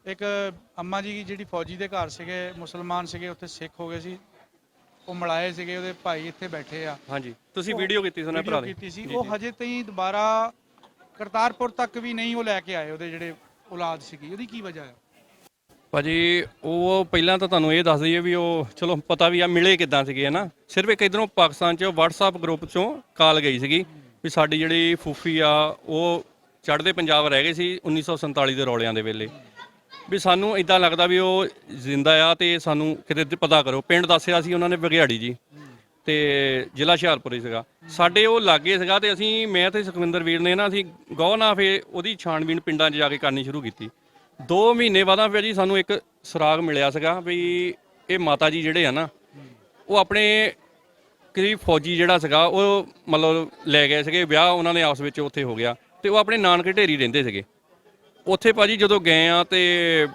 ਇੱਕ ਅੰਮਾ ਜੀ ਜਿਹੜੀ ਫੌਜੀ ਦੇ ਘਰ ਸੀਗੇ, ਮੁਸਲਮਾਨ ਸੀਗੇ, ਉੱਥੇ ਸਿੱਖ ਹੋ ਗਏ ਸੀ, ਉਹ ਮਲਾਏ ਸੀਗੇ, ਉਹਦੇ ਭਾਈ ਇੱਥੇ ਬੈਠੇ ਆ। ਹਾਂਜੀ, ਤੁਸੀਂ ਵੀਡੀਓ ਕੀਤੀ ਸੀ ਉਹਨਾਂ ਭਰਾ ਦੀ? ਕੀਤੀ ਸੀ। ਉਹ ਹਜੇ ਤਾਈਂ ਦੁਬਾਰਾ ਕਰਤਾਰਪੁਰ ਤੱਕ ਵੀ ਨਹੀਂ ਉਹ ਲੈ ਕੇ ਆਏ, ਉਹਦੇ ਜਿਹੜੇ ਔਲਾਦ ਸੀਗੀ। ਉਹਦੀ ਕੀ ਵਜ੍ਹਾ ਹੈ ਭਾਜੀ? ਉਹ ਪਹਿਲਾਂ ਤਾਂ ਤੁਹਾਨੂੰ ਇਹ ਦੱਸ ਦਈਏ ਵੀ ਉਹ ਚਲੋ ਪਤਾ ਵੀ ਆ ਮਿਲੇ ਕਿੱਦਾਂ ਸੀਗੇ ਹੈ ਨਾ। ਸਿਰਫ ਇੱਕ ਇੱਧਰੋਂ ਪਾਕਿਸਤਾਨ 'ਚ WhatsApp ਗਰੁੱਪ 'ਚੋਂ ਕਾਲ ਗਈ ਸੀਗੀ ਵੀ ਸਾਡੀ ਜਿਹੜੀ ਫੂਫੀ ਆ ਉਹ ਚੜ੍ਹਦੇ ਪੰਜਾਬ ਰਹਿ ਗਏ ਸੀ 1947 ਦੇ ਰੌਲਿਆਂ ਦੇ ਵੇਲੇ, ਵੀ ਸਾਨੂੰ ਇਦਾਂ ਲੱਗਦਾ ਵੀ ਉਹ ਜ਼ਿੰਦਾ ਆ ਤੇ ਸਾਨੂੰ ਕਿਤੇ ਪਤਾ ਕਰੋ। ਪਿੰਡ ਦੱਸਿਆ ਸੀ ਉਹਨਾਂ ਨੇ ਬਘਿਆੜੀ ਜੀ, ਤੇ ਜ਼ਿਲ੍ਹਾ ਹੁਸ਼ਿਆਰਪੁਰ ਹੀ ਸੀਗਾ ਸਾਡੇ, ਉਹ ਲਾਗੇ ਸੀਗਾ। ਤੇ ਅਸੀਂ ਮੈਂ ਤੇ ਸੁਖਵਿੰਦਰ ਵੀਰ ਨੇ ਨਾ ਅਸੀਂ ਗੌਰ ਨਾਲ ਫੇ ਉਹਦੀ ਛਾਣਬੀਣ ਪਿੰਡਾਂ 'ਚ ਜਾ ਕੇ ਕਰਨੀ ਸ਼ੁਰੂ ਕੀਤੀ। 2 ਮਹੀਨੇ ਬਾਅਦ ਫਿਰ ਜੀ ਸਾਨੂੰ ਇੱਕ ਸੁਰਾਗ ਮਿਲਿਆ ਸੀਗਾ ਵੀ ਇਹ ਮਾਤਾ ਜੀ ਜਿਹੜੇ ਆ ਨਾ ਉਹ ਆਪਣੇ ਕਰੀਬ ਫੌਜੀ ਜਿਹੜਾ ਸੀਗਾ ਉਹ ਮਤਲਬ ਲੈ ਗਏ ਸੀਗੇ, ਵਿਆਹ ਉਹਨਾਂ ਨੇ ਆਪਸ ਵਿੱਚ ਉੱਥੇ ਹੋ ਗਿਆ, ਤੇ ਉਹ ਆਪਣੇ ਨਾਨਕੇ ਢੇਰੀ ਰਹਿੰਦੇ ਸੀਗੇ ਉੱਥੇ। ਭਾਜੀ ਜਦੋਂ ਗਏ ਆ ਤੇ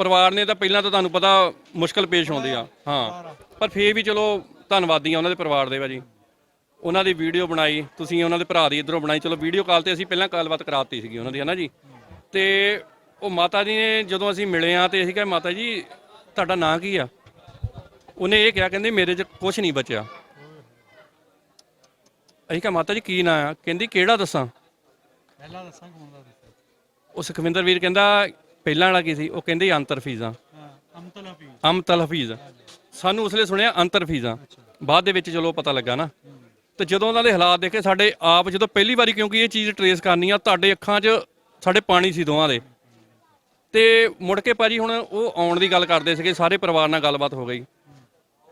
ਪਰਿਵਾਰ ਨੇ ਤਾਂ ਪਹਿਲਾਂ ਤਾਂ ਤੁਹਾਨੂੰ ਪਤਾ ਮੁਸ਼ਕਲ ਪੇਸ਼ ਆਉਂਦੀ ਆ, ਹਾਂ, ਪਰ ਫੇਰ ਵੀ ਚਲੋ ਧੰਨਵਾਦੀ ਆ ਉਹਨਾਂ ਦੇ ਪਰਿਵਾਰ ਦੇ। ਭਾਜੀ ਉਹਨਾਂ ਦੀ ਵੀਡੀਓ ਬਣਾਈ, ਤੁਸੀਂ ਉਹਨਾਂ ਦੇ ਭਰਾ ਦੀ ਇੱਧਰੋਂ ਬਣਾਈ, ਚਲੋ ਵੀਡੀਓ ਕਾਲ ਤੇ ਅਸੀਂ ਪਹਿਲਾਂ ਗੱਲਬਾਤ ਕਰਾਤੀ ਸੀਗੀ ਉਹਨਾਂ ਦੀ, ਹੈ ਨਾ ਜੀ। ਤੇ ਉਹ ਮਾਤਾ ਜੀ ਨੇ ਜਦੋਂ ਅਸੀਂ ਮਿਲੇ ਆ ਤੇ ਅਸੀਂ ਕਿਹਾ ਮਾਤਾ ਜੀ ਤੁਹਾਡਾ ਨਾਂ ਕੀ ਆ? ਉਹਨੇ ਇਹ ਕਿਹਾ, ਕਹਿੰਦੇ ਮੇਰੇ 'ਚ ਕੁਛ ਨਹੀਂ ਬਚਿਆ। ਅਸੀਂ ਕਿਹਾ ਮਾਤਾ ਜੀ ਕੀ ਨਾਂ ਆ? ਕਹਿੰਦੀ ਕਿਹੜਾ ਦੱਸਾਂ? ਪਹਿਲਾਂ ਦੱਸਾਂ ਕੌਣ ਦਾ? ਉਹ ਸੁਖਵਿੰਦਰ ਵੀਰ ਕਹਿੰਦਾ ਪਹਿਲਾਂ ਵਾਲਾ ਕੀ ਸੀ? ਉਹ ਕਹਿੰਦੇ ਅੰਤਰ ਫੀਜ਼ਾਂ, ਅਮਤਲ ਹਫੀਜ਼। ਸਾਨੂੰ ਉਸਲੇ ਸੁਣਿਆ ਅੰਤਰ ਫੀਜ਼ਾਂ, ਬਾਅਦ ਦੇ ਵਿੱਚ ਚਲੋ ਪਤਾ ਲੱਗਾ ਨਾ। ਤੇ ਜਦੋਂ ਉਹਨਾਂ ਦੇ ਹਾਲਾਤ ਦੇਖੇ ਸਾਡੇ ਆਪ, ਜਦੋਂ ਪਹਿਲੀ ਵਾਰੀ, ਕਿਉਂਕਿ ਇਹ ਚੀਜ਼ ਟਰੇਸ ਕਰਨੀ ਆ, ਤੁਹਾਡੇ ਅੱਖਾਂ 'ਚ ਸਾਡੇ ਪਾਣੀ ਸੀ ਦੋਵਾਂ ਦੇ। ਤੇ ਮੁੜ ਕੇ ਭਾਜੀ ਹੁਣ ਉਹ ਆਉਣ ਦੀ ਗੱਲ ਕਰਦੇ ਸੀਗੇ, ਸਾਰੇ ਪਰਿਵਾਰ ਨਾਲ ਗੱਲਬਾਤ ਹੋ ਗਈ,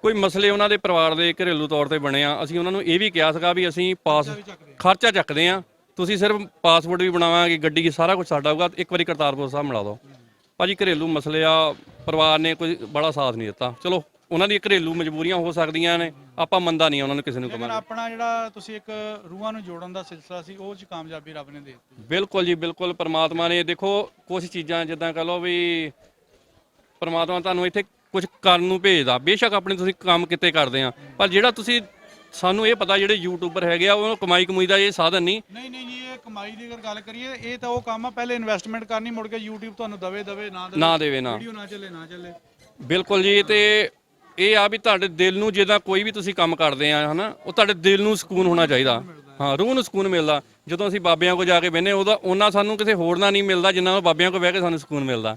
ਕੋਈ ਮਸਲੇ ਉਹਨਾਂ ਦੇ ਪਰਿਵਾਰ ਦੇ ਘਰੇਲੂ ਤੌਰ ਤੇ ਬਣੇ ਆ। ਅਸੀਂ ਉਹਨਾਂ ਨੂੰ ਇਹ ਵੀ ਕਿਹਾ ਸੀਗਾ ਵੀ ਅਸੀਂ ਖਰਚਾ ਚੱਕਦੇ ਆ, ਤੁਸੀਂ ਸਿਰਫ ਪਾਸਪੋਰਟ ਵੀ ਬਣਾਵਾਂਗੇ, ਗੱਡੀ ਸਾਰਾ ਕੁਝ ਸਾਡਾ ਹੋਊਗਾ, ਇੱਕ ਵਾਰੀ ਕਰਤਾਰਪੁਰ ਸਾਹਿਬ ਮਿਲਾ ਦਿਓ। ਭਾਜੀ ਘਰੇਲੂ ਮਸਲੇ ਆ, ਪਰਿਵਾਰ ਨੇ ਕੋਈ ਬੜਾ ਸਾਥ ਨਹੀਂ ਦਿੱਤਾ। ਚਲੋ ਉਹਨਾਂ ਦੀ ਘਰੇਲੂ ਮਜਬੂਰੀਆਂ ਹੋ ਸਕਦੀਆਂ ਨੇ, ਆਪਾਂ ਮੰਨਦਾ ਨਹੀਂ ਉਹਨਾਂ ਨੂੰ ਕਿਸੇ ਨੂੰ ਕਮਾਂਗੇ। ਆਪਣਾ ਜਿਹੜਾ ਤੁਸੀਂ ਇੱਕ ਰੂਹਾਂ ਨੂੰ ਜੋੜਨ ਦਾ ਸਿਲਸਿਲਾ ਸੀ, ਉਹ 'ਚ ਕਾਮਯਾਬੀ ਰੱਬ ਨੇ ਦੇ ਦਿੱਤੀ। ਬਿਲਕੁਲ ਜੀ, ਬਿਲਕੁਲ। ਪਰਮਾਤਮਾ ਨੇ ਦੇਖੋ ਕੁਝ ਚੀਜ਼ਾਂ ਜਿੱਦਾਂ ਕਹ ਲਓ ਵੀ ਪਰਮਾਤਮਾ ਤੁਹਾਨੂੰ ਇੱਥੇ ਕੁਝ ਕਰਨ ਨੂੰ ਭੇਜਦਾ। ਬੇਸ਼ੱਕ ਆਪਣੇ ਤੁਸੀਂ ਕੰਮ ਕਿਤੇ ਕਰਦੇ ਆ, ਪਰ ਜਿਹੜਾ ਤੁਸੀਂ ਸਾਨੂੰ ਇਹ ਪਤਾ ਜਿਹੜੇ ਯੂਟਿਊਬਰ ਹੈਗੇ ਆ ਉਹ ਕਮਾਈ ਦਾ ਇਹ ਸਾਧਨ ਨਹੀਂ। ਨਹੀਂ ਜੀ, ਇਹ ਕਮਾਈ ਦੀ ਅਗਰ ਗੱਲ ਕਰੀਏ, ਇਹ ਤਾਂ ਉਹ ਕੰਮ ਆ, ਪਹਿਲੇ ਇਨਵੈਸਟਮੈਂਟ ਕਰਨੀ, ਮੁੜ ਕੇ YouTube ਤੁਹਾਨੂੰ ਦਵੇ ਨਾ ਦੇਵੇ, ਵੀਡੀਓ ਨਾ ਚੱਲੇ। ਬਿਲਕੁਲ ਜੀ। ਤੇ ਇਹ ਆ ਵੀ ਤੁਹਾਡੇ ਦਿਲ ਨੂੰ ਜਿੱਦਾਂ ਕੋਈ ਵੀ ਤੁਸੀਂ ਕੰਮ ਕਰਦੇ ਆ ਹਨਾ, ਉਹ ਤੁਹਾਡੇ ਦਿਲ ਨੂੰ ਸਕੂਨ ਹੋਣਾ ਚਾਹੀਦਾ, ਹਾਂ, ਰੂਹ ਨੂੰ ਸਕੂਨ ਮਿਲਦਾ। ਜਦੋਂ ਅਸੀਂ ਬਾਬਿਆਂ ਕੋਲ ਜਾ ਕੇ ਬਹਿੰਦੇ ਉਹਦਾ ਉਹਨਾਂ ਸਾਨੂੰ ਕਿਸੇ ਹੋਰ ਨਾਲ ਨਹੀਂ ਮਿਲਦਾ ਜਿੰਨਾ ਉਹ ਬਾਬਿਆਂ ਕੋਲ ਬਹਿ ਕੇ ਸਾਨੂੰ ਸਕੂਨ ਮਿਲਦਾ।